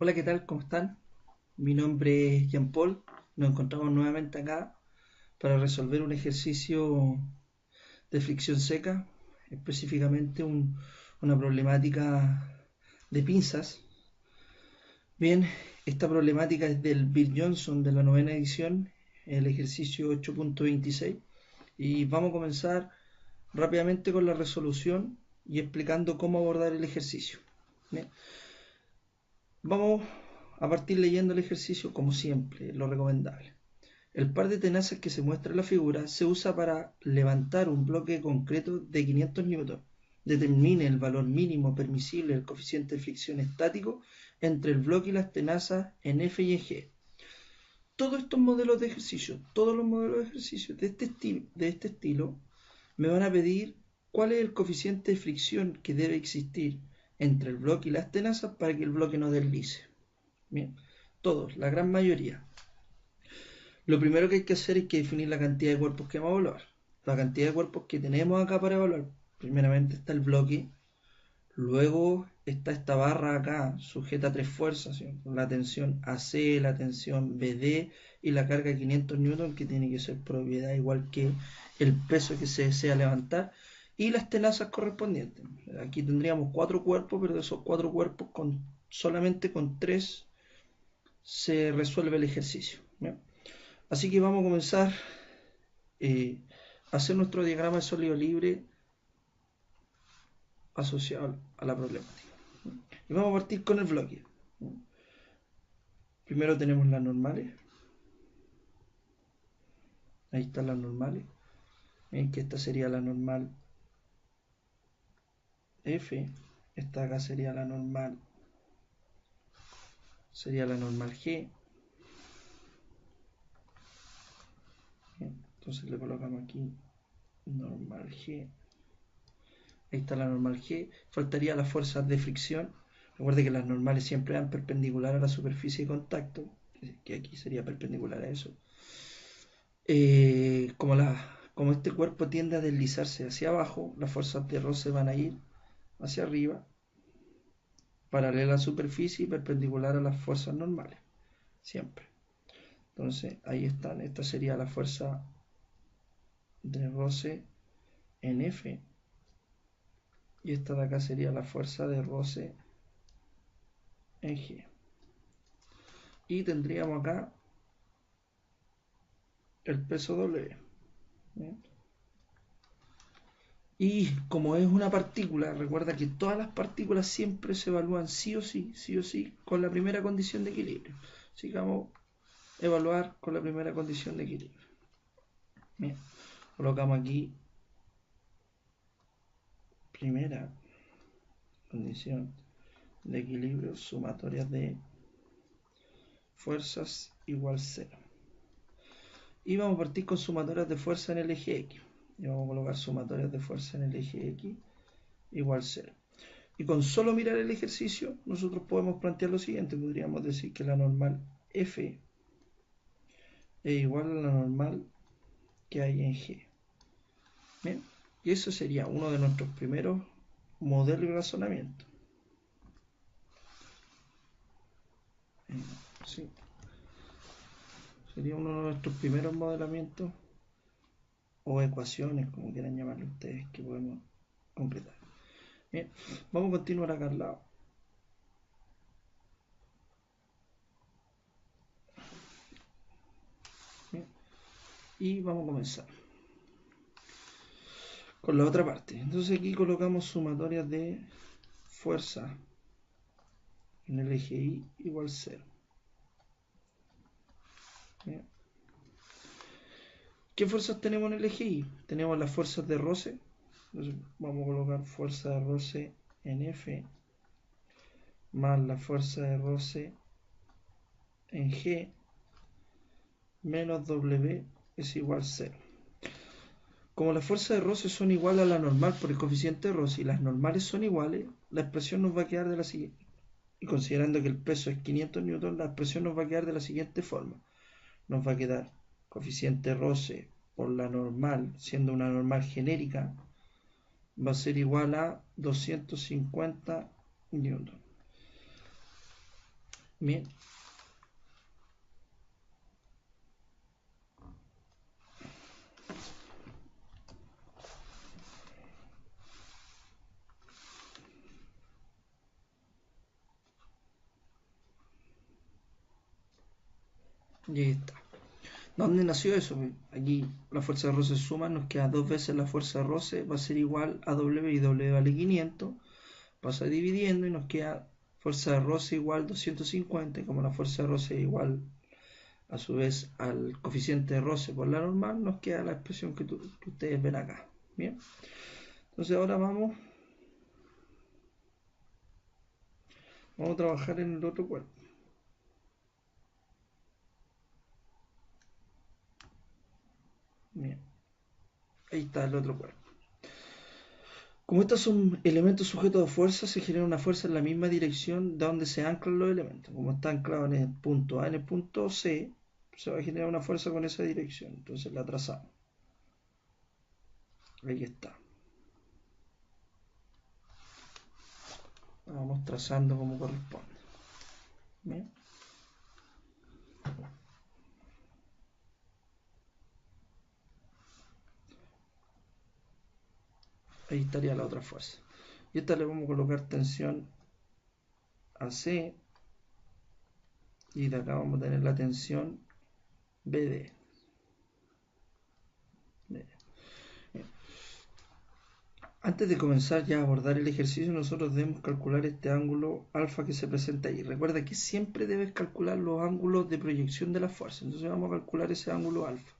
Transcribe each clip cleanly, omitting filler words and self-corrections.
Hola, ¿qué tal? ¿Cómo están? Mi nombre es Jean Paul. Nos encontramos nuevamente acá para resolver un ejercicio de fricción seca, específicamente una problemática de pinzas. Bien, esta problemática es del Bill Johnson de la novena edición, el ejercicio 8.26, y vamos a comenzar rápidamente con la resolución y explicando cómo abordar el ejercicio. Bien, vamos a partir leyendo el ejercicio como siempre, lo recomendable. El par de tenazas que se muestra en la figura se usa para levantar un bloque concreto de 500 newton. Determine el valor mínimo permisible del coeficiente de fricción estático entre el bloque y las tenazas en F y en G. Todos estos modelos de ejercicio, todos los modelos de ejercicio de este estilo, me van a pedir cuál es el coeficiente de fricción que debe existir entre el bloque y las tenazas para que el bloque no deslice. Bien, todos, la gran mayoría. Lo primero que hay que hacer es que definir la cantidad de cuerpos que vamos a evaluar. La cantidad de cuerpos que tenemos acá para evaluar. Primeramente está el bloque, luego está esta barra acá, sujeta a tres fuerzas, ¿sí? La tensión AC, la tensión BD y la carga de 500 newton, que tiene que ser propiedad igual que el peso que se desea levantar, y las tenazas correspondientes. Aquí tendríamos cuatro cuerpos, pero de esos cuatro cuerpos solamente con tres se resuelve el ejercicio. ¿Bien? Así que vamos a comenzar a hacer nuestro diagrama de sólido libre asociado a la problemática. Y vamos a partir con el bloque. Primero tenemos las normales. Ahí están las normales. Ven que esta sería la normal F. Esta acá sería la normal G. Bien, entonces le colocamos aquí normal G. Ahí está la normal G. Faltaría las fuerzas de fricción. Recuerde que las normales siempre van perpendicular a la superficie de contacto, que aquí sería perpendicular a eso. Como este cuerpo tiende a deslizarse hacia abajo, las fuerzas de roce van a ir hacia arriba, paralela a la superficie y perpendicular a las fuerzas normales, siempre. Entonces, ahí están. Esta sería la fuerza de roce en F, y esta de acá sería la fuerza de roce en G. Y tendríamos acá el peso W. ¿Bien? Y como es una partícula, recuerda que todas las partículas siempre se evalúan sí o sí, con la primera condición de equilibrio. Así que vamos a evaluar con la primera condición de equilibrio. Bien, colocamos aquí primera condición de equilibrio, sumatoria de fuerzas igual 0. Y vamos a partir con sumatorias de fuerza en el eje X. Y vamos a colocar sumatorias de fuerza en el eje X igual 0. Y con solo mirar el ejercicio, nosotros podemos plantear lo siguiente. Podríamos decir que la normal F es igual a la normal que hay en G. ¿Bien? Y eso sería uno de nuestros primeros modelos de razonamiento. ¿Sí? Sería uno de nuestros primeros modelamientos o ecuaciones, como quieran llamarlo ustedes, que podemos completar. Bien, vamos a continuar acá al lado. Bien, y vamos a comenzar con la otra parte. Entonces aquí colocamos sumatorias de fuerza en el eje Y igual 0. Bien. ¿Qué fuerzas tenemos en el eje Y? Tenemos las fuerzas de roce. Entonces vamos a colocar fuerza de roce en F más la fuerza de roce en G menos W es igual a 0. Como las fuerzas de roce son iguales a la normal por el coeficiente de roce y las normales son iguales, la expresión nos va a quedar de la siguiente. Y considerando que el peso es 500 newton, la expresión nos va a quedar de la siguiente forma. Nos va a quedar coeficiente de roce por la normal, siendo una normal genérica, va a ser igual a 250 newton. Bien. Y ahí está. ¿Dónde nació eso? Aquí la fuerza de roce suma, nos queda 2 veces la fuerza de roce, va a ser igual a W y W vale 500. Pasa dividiendo y nos queda fuerza de roce igual 250, y como la fuerza de roce es igual a su vez al coeficiente de roce por la normal, nos queda la expresión que ustedes ven acá. Bien, entonces ahora vamos a trabajar en el otro cuerpo. Bien, ahí está el otro cuerpo. Como estos son elementos sujetos a fuerza, se genera una fuerza en la misma dirección de donde se anclan los elementos. Como está anclado en el punto A, en el punto C, se va a generar una fuerza con esa dirección. Entonces la trazamos. Ahí está. La vamos trazando como corresponde. Bien. Ahí estaría la otra fuerza. Y esta le vamos a colocar tensión AC. Y de acá vamos a tener la tensión BD. Antes de comenzar ya a abordar el ejercicio, nosotros debemos calcular este ángulo alfa que se presenta ahí. Recuerda que siempre debes calcular los ángulos de proyección de la fuerza. Entonces vamos a calcular ese ángulo alfa.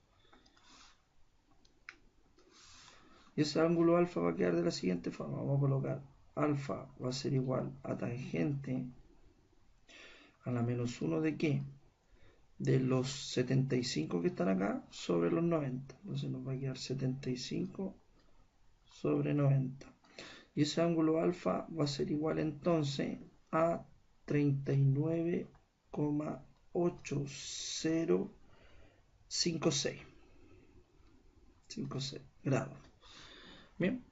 Y ese ángulo alfa va a quedar de la siguiente forma. Vamos a colocar alfa va a ser igual a tangente a la menos 1 de qué? De los 75 que están acá sobre los 90. Entonces nos va a quedar 75 sobre 90. Y ese ángulo alfa va a ser igual entonces a 39,8056 grados. Bien.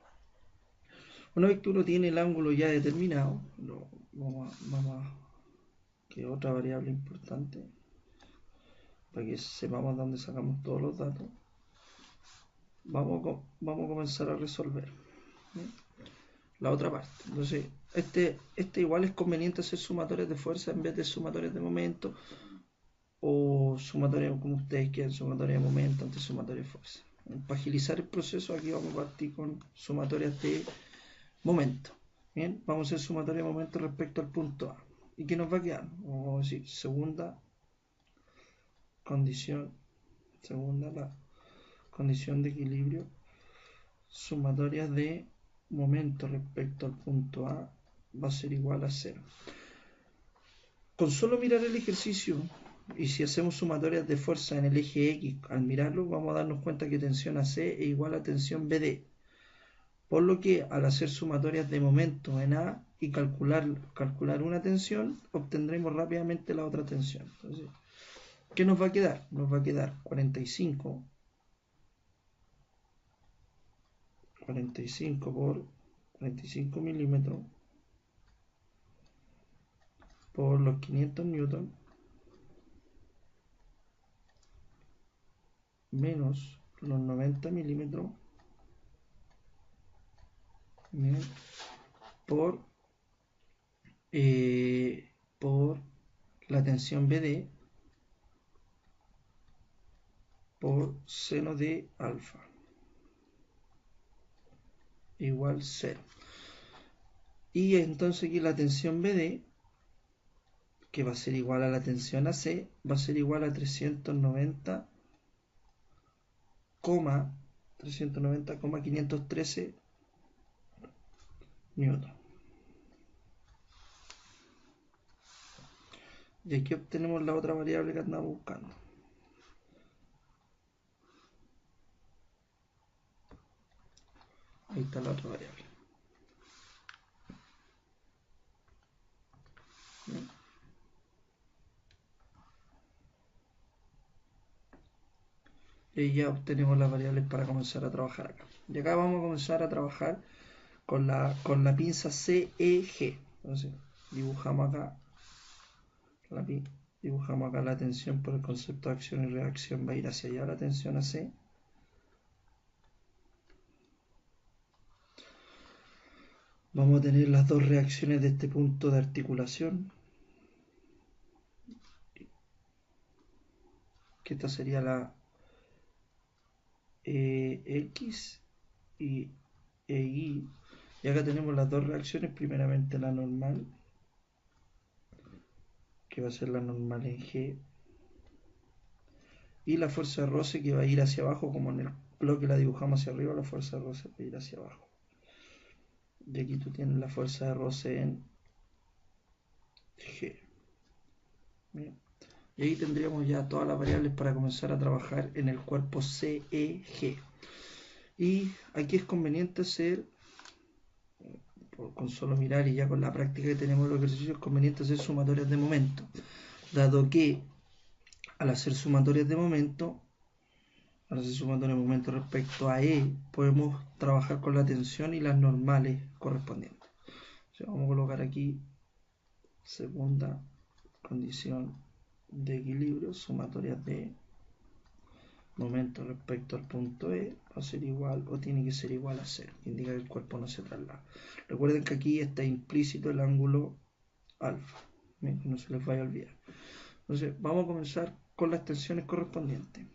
Una vez que uno tiene el ángulo ya determinado, vamos a que otra variable importante para que sepamos dónde sacamos todos los datos. Vamos a comenzar a resolver. ¿Bien? La otra parte. Entonces, este igual es conveniente hacer sumatorios de fuerza en vez de sumatorios de momento, o sumatorios como ustedes quieran, sumatorios de momento ante sumatorios de fuerza. Para agilizar el proceso, aquí vamos a partir con sumatorias de momento. Bien, vamos a hacer sumatoria de momento respecto al punto A. ¿Y qué nos va a quedar? Vamos a decir segunda condición, la condición de equilibrio, sumatorias de momento respecto al punto A va a ser igual a 0. Con solo mirar el ejercicio, y si hacemos sumatorias de fuerza en el eje X, al mirarlo vamos a darnos cuenta que tensión AC es igual a tensión BD. Por lo que al hacer sumatorias de momento en A y calcular una tensión, obtendremos rápidamente la otra tensión. Entonces, ¿qué nos va a quedar? Nos va a quedar 45 por 45 milímetros por los 500 newton menos los 90 milímetros por la tensión BD por seno de alfa igual 0. Y entonces aquí la tensión BD, que va a ser igual a la tensión AC, va a ser igual a 390,513 newton. Y aquí obtenemos la otra variable que andamos buscando. Ahí está la otra variable. ¿Bien? Y ya obtenemos las variables para comenzar a trabajar acá. Y acá vamos a comenzar a trabajar con la pinza CEG. Entonces dibujamos acá lápiz, dibujamos acá la tensión por el concepto de acción y reacción, va a ir hacia allá la tensión AC. Vamos a tener las dos reacciones de este punto de articulación, que esta sería la X y Y. Y acá tenemos las dos reacciones, primeramente la normal, que va a ser la normal en G, y la fuerza de roce que va a ir hacia abajo, como en el bloque la dibujamos hacia arriba, la fuerza de roce va a ir hacia abajo. Y aquí tú tienes la fuerza de roce en G. Bien. Y ahí tendríamos ya todas las variables para comenzar a trabajar en el cuerpo CEG. Y aquí es conveniente hacer, con solo mirar y ya con la práctica que tenemos en los ejercicios, es conveniente hacer sumatorias de momento, dado que al hacer sumatorias de momento, respecto a E, podemos trabajar con la tensión y las normales correspondientes. O sea, vamos a colocar aquí segunda condición de equilibrio, sumatorias de momento respecto al punto E, va a ser igual o tiene que ser igual a 0, que indica que el cuerpo no se traslada. Recuerden que aquí está implícito el ángulo alfa, bien, no se les vaya a olvidar. Entonces vamos a comenzar con las tensiones correspondientes.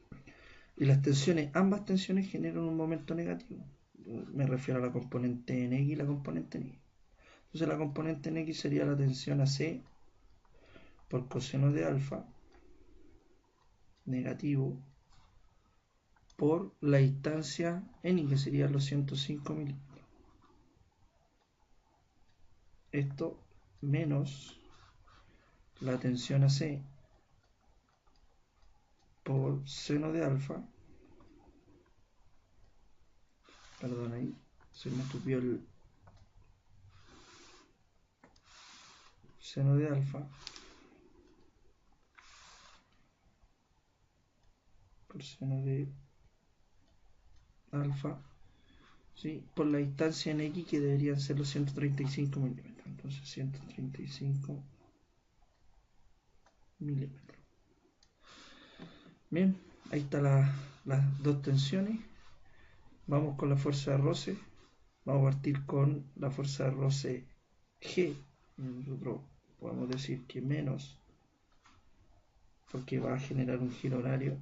Y las tensiones, ambas tensiones generan un momento negativo. Me refiero a la componente en X y la componente en Y. Entonces la componente en X sería la tensión AC por coseno de alfa negativo por la distancia en Y, que serían los 105 milímetros. Esto menos la tensión AC por seno de alfa. Perdón, ahí se me estupió el seno de alfa por seno de alfa, ¿sí? Por la distancia en X, que deberían ser los 135 milímetros. Entonces 135 milímetros. Bien, ahí están las dos tensiones. Vamos con la fuerza de roce. Vamos a partir con la fuerza de roce G. Nosotros podemos decir que menos, porque va a generar un giro horario.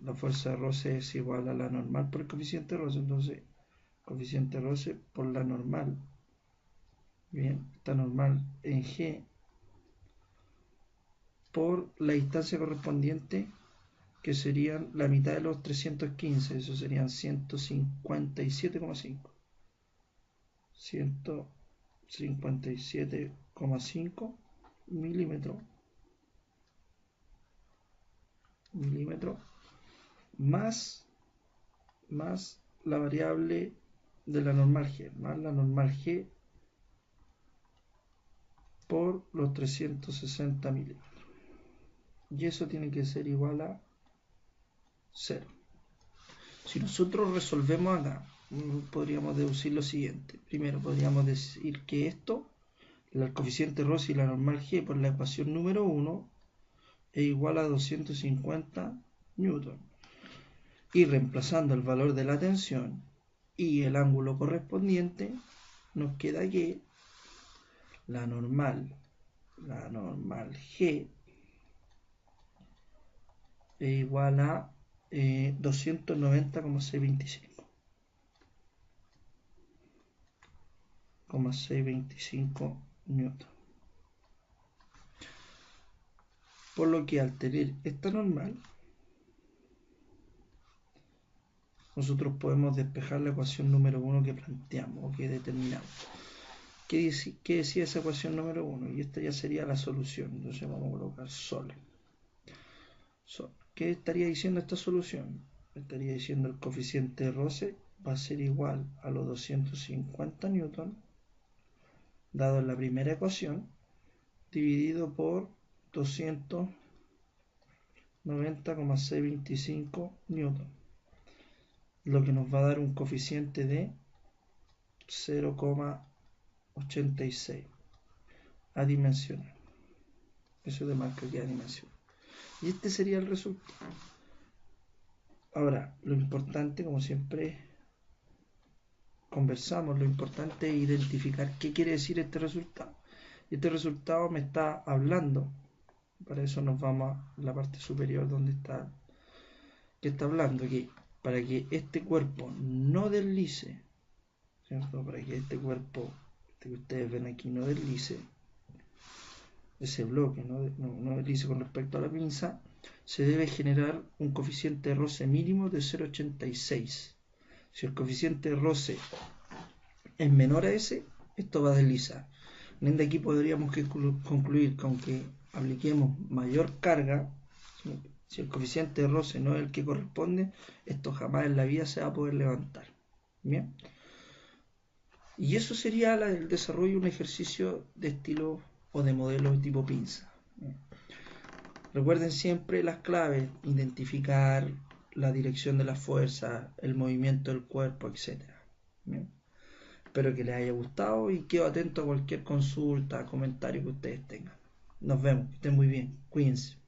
La fuerza de roce es igual a la normal por el coeficiente de roce. Entonces, coeficiente de roce por la normal. Bien, esta normal en G por la distancia correspondiente, que serían la mitad de los 315, eso serían 157,5. 157,5 milímetros más la variable de la normal G, más la normal G por los 360 milímetros. Y eso tiene que ser igual a 0. Si nosotros resolvemos acá, podríamos deducir lo siguiente. Primero, podríamos decir que esto, el coeficiente Rossi y la normal G por la ecuación número 1, es igual a 250 newton. Y reemplazando el valor de la tensión y el ángulo correspondiente, nos queda que la normal G es igual a 290,625 newton. Por lo que al tener esta normal, nosotros podemos despejar la ecuación número 1 que planteamos o que determinamos. ¿Qué decía esa ecuación número 1? Y esta ya sería la solución. Entonces vamos a colocar Sol. ¿Qué estaría diciendo esta solución? Estaría diciendo el coeficiente de roce va a ser igual a los 250 newton, dado en la primera ecuación, dividido por 290,625 newton, lo que nos va a dar un coeficiente de 0,86 adimensional. Eso te marca aquí animación. Y este sería el resultado. Ahora, lo importante, como siempre conversamos, lo importante es identificar qué quiere decir este resultado. Y este resultado me está hablando. Para eso nos vamos a la parte superior donde está, que está hablando aquí. Para que este cuerpo no deslice, ¿cierto? Para que este cuerpo, este que ustedes ven aquí, no deslice, ese bloque no deslice con respecto a la pinza, se debe generar un coeficiente de roce mínimo de 0,86. Si el coeficiente de roce es menor a ese, esto va a deslizar. De aquí podríamos concluir que aunque apliquemos mayor carga, si el coeficiente de roce no es el que corresponde, esto jamás en la vida se va a poder levantar. Bien. Y eso sería el desarrollo de un ejercicio de estilo o de modelo de tipo pinza. Recuerden siempre las claves: identificar la dirección de la fuerza, el movimiento del cuerpo, etc. Bien. Espero que les haya gustado y quedo atento a cualquier consulta, comentario que ustedes tengan. Nos vemos, que estén muy bien, cuídense.